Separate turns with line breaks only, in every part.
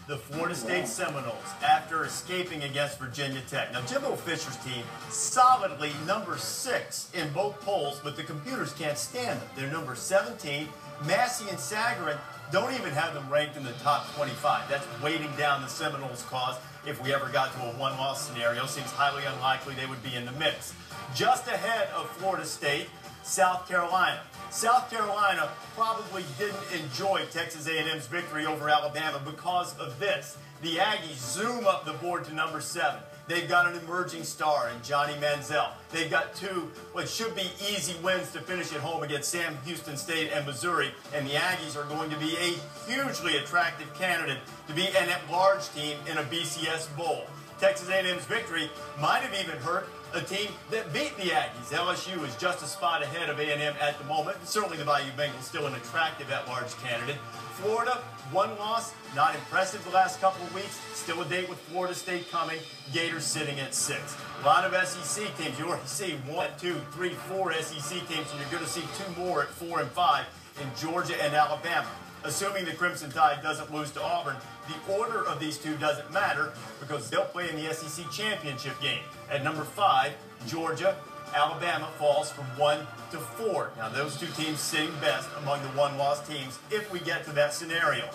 the Florida State Seminoles after escaping against Virginia Tech. Now, Jimbo Fisher's team solidly number 6 in both polls, but the computers can't stand them. They're number 17. Massey and Sagarin don't even have them ranked in the top 25. That's weighting down the Seminoles' cause if we ever got to a one-loss scenario. Seems highly unlikely they would be in the mix. Just ahead of Florida State, South Carolina. South Carolina probably didn't enjoy Texas A&M's victory over Alabama because of this. The Aggies zoom up the board to number 7. They've got an emerging star in Johnny Manziel. They've got 2 what should be easy wins to finish at home against Sam Houston State and Missouri. And the Aggies are going to be a hugely attractive candidate to be an at-large team in a BCS Bowl. Texas A&M's victory might have even hurt a team that beat the Aggies. LSU is just a spot ahead of A&M at the moment. Certainly the Bayou Bengals still an attractive at-large candidate. Florida, 1 loss, not impressive the last couple of weeks. Still a date with Florida State coming. Gators sitting at 6. A lot of SEC teams. You already see 1, 2, 3, 4 SEC teams, and you're going to see 2 more at 4 and 5 in Georgia and Alabama. Assuming the Crimson Tide doesn't lose to Auburn, the order of these 2 doesn't matter because they'll play in the SEC championship game. At number 5, Georgia, Alabama falls from 1 to 4. Now, those 2 teams sitting best among the 1-loss teams if we get to that scenario.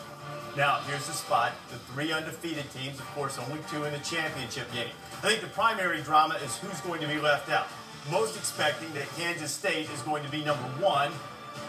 Now, here's the spot. The 3 undefeated teams, of course, only 2 in the championship game. I think the primary drama is who's going to be left out. Most expecting that Kansas State is going to be number 1,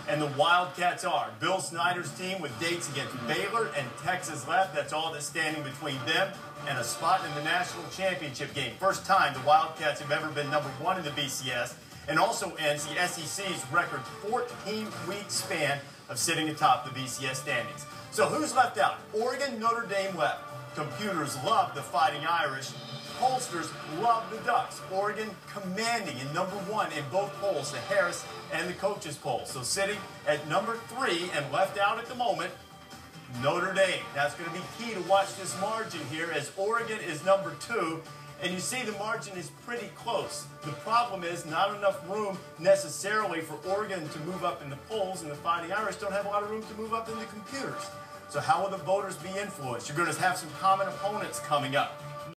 and the Wildcats are. Bill Snyder's team with dates against Baylor and Texas left. That's all that's standing between them and a spot in the national championship game. First time the Wildcats have ever been number 1 in the BCS, and also ends the SEC's record 14-week span of sitting atop the BCS standings. So who's left out? Oregon, Notre Dame left. Computers love the Fighting Irish. Pollsters love the Ducks. Oregon commanding in number 1 in both polls, the Harris and the coaches poll. So sitting at number 3 and left out at the moment, Notre Dame. That's going to be key to watch this margin here as Oregon is number 2. And you see the margin is pretty close. The problem is not enough room necessarily for Oregon to move up in the polls, and the Fighting Irish don't have a lot of room to move up in the computers. So how will the voters be influenced? You're going to have some common opponents coming up.